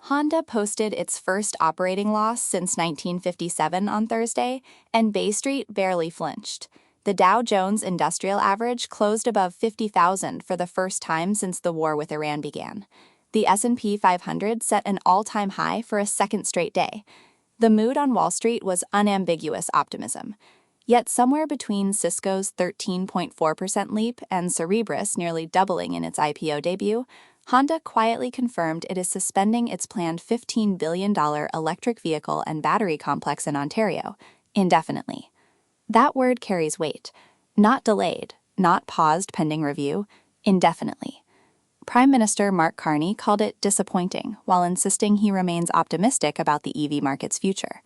Honda posted its first operating loss since 1957 on Thursday, and Bay Street barely flinched. The Dow Jones Industrial Average closed above 50,000 for the first time since the war with Iran began. The S&P 500 set an all-time high for a second straight day. The mood on Wall Street was unambiguous optimism. Yet somewhere between Cisco's 13.4% leap and Cerebras nearly doubling in its IPO debut, Honda quietly confirmed it is suspending its planned $15 billion electric vehicle and battery complex in Ontario indefinitely. That word carries weight. Not delayed, not paused pending review, indefinitely. Prime Minister Mark Carney called it disappointing while insisting he remains optimistic about the EV market's future.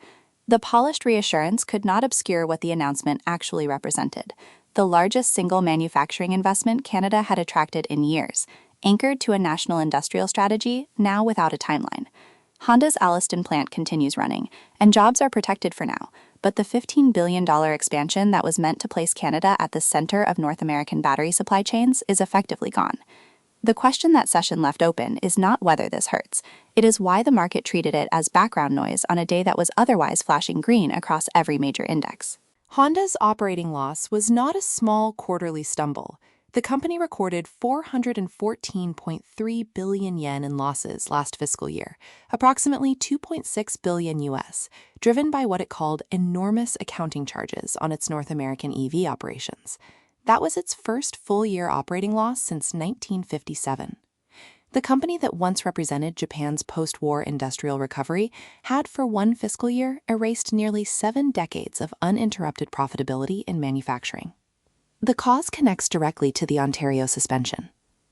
The polished reassurance could not obscure what the announcement actually represented: the largest single manufacturing investment Canada had attracted in years, anchored to a national industrial strategy now without a timeline. Honda's Alliston plant continues running, and jobs are protected for now, but the $15 billion expansion that was meant to place Canada at the center of North American battery supply chains is effectively gone. The question that session left open is not whether this hurts. It is why the market treated it as background noise on a day that was otherwise flashing green across every major index. Honda's operating loss was not a small quarterly stumble. The company recorded 414.3 billion yen in losses last fiscal year, approximately $2.6 billion US, driven by what it called enormous accounting charges on its North American EV operations. That was its first full-year operating loss since 1957. The company that once represented Japan's post-war industrial recovery had for one fiscal year erased nearly 7 decades of uninterrupted profitability in manufacturing. The cause connects directly to the Ontario suspension.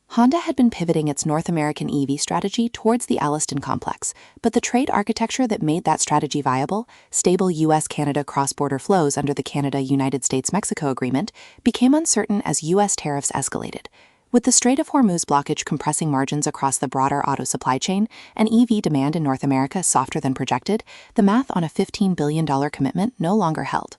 Honda had been pivoting its North American EV strategy towards the Alliston complex, but the trade architecture that made that strategy viable, stable U.S.-Canada cross-border flows under the Canada-United States-Mexico Agreement, became uncertain as U.S. tariffs escalated. With the Strait of Hormuz blockage compressing margins across the broader auto supply chain and EV demand in North America softer than projected, the math on a $15 billion commitment no longer held.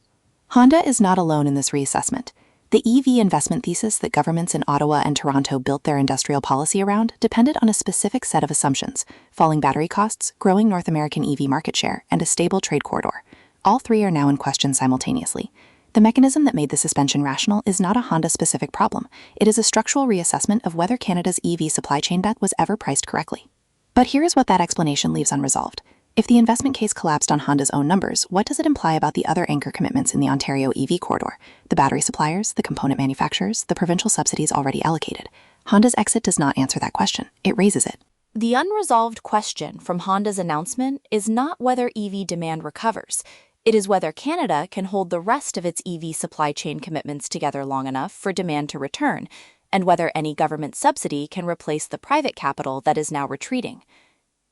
Honda is not alone in this reassessment. The EV investment thesis that governments in Ottawa and Toronto built their industrial policy around depended on a specific set of assumptions: falling battery costs, growing North American EV market share, and a stable trade corridor. All three are now in question simultaneously. The mechanism that made the suspension rational is not a Honda-specific problem. It is a structural reassessment of whether Canada's EV supply chain bet was ever priced correctly. But here is what that explanation leaves unresolved. If the investment case collapsed on Honda's own numbers, what does it imply about the other anchor commitments in the Ontario EV corridor? The battery suppliers, the component manufacturers, the provincial subsidies already allocated. Honda's exit does not answer that question. It raises it. The unresolved question from Honda's announcement is not whether EV demand recovers. It is whether Canada can hold the rest of its EV supply chain commitments together long enough for demand to return, and whether any government subsidy can replace the private capital that is now retreating.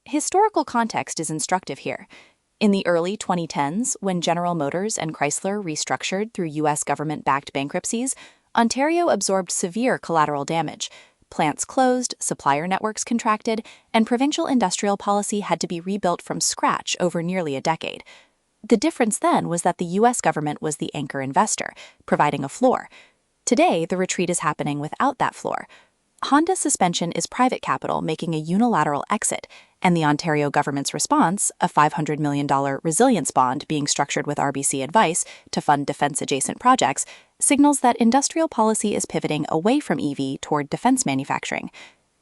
Historical context is instructive here. In the early 2010s, when General Motors and Chrysler restructured through U.S. government-backed bankruptcies, Ontario absorbed severe collateral damage. Plants closed, supplier networks contracted, and provincial industrial policy had to be rebuilt from scratch over nearly a decade. The difference then was that the U.S. government was the anchor investor, providing a floor. Today, the retreat is happening without that floor. Honda's suspension is private capital making a unilateral exit, and the Ontario government's response, a $500 million resilience bond being structured with RBC advice to fund defense-adjacent projects, signals that industrial policy is pivoting away from EV toward defense manufacturing.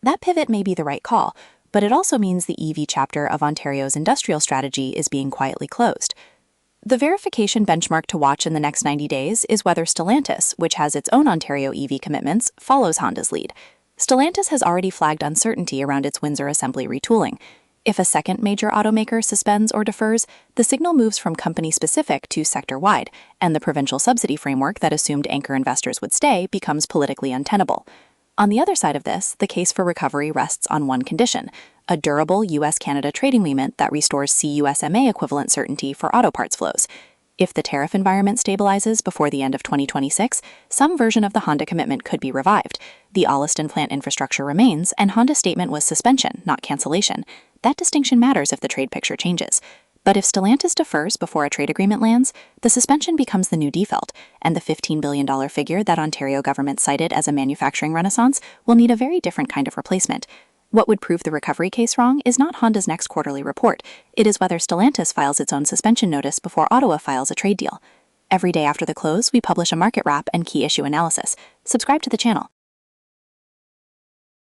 That pivot may be the right call, but it also means the EV chapter of Ontario's industrial strategy is being quietly closed. The verification benchmark to watch in the next 90 days is whether Stellantis, which has its own Ontario EV commitments, follows Honda's lead. Stellantis has already flagged uncertainty around its Windsor assembly retooling. If a second major automaker suspends or defers, the signal moves from company-specific to sector-wide, and the provincial subsidy framework that assumed anchor investors would stay becomes politically untenable. On the other side of this, the case for recovery rests on one condition: a durable U.S.-Canada trade agreement that restores CUSMA equivalent certainty for auto parts flows. If the tariff environment stabilizes before the end of 2026, some version of the Honda commitment could be revived. The Alliston plant infrastructure remains, and Honda's statement was suspension, not cancellation. That distinction matters if the trade picture changes. But if Stellantis defers before a trade agreement lands, the suspension becomes the new default, and the $15 billion figure that Ontario government cited as a manufacturing renaissance will need a very different kind of replacement. What would prove the recovery case wrong is not Honda's next quarterly report. It is whether Stellantis files its own suspension notice before Ottawa files a trade deal. Every day after the close, we publish a market wrap and key issue analysis. Subscribe to the channel.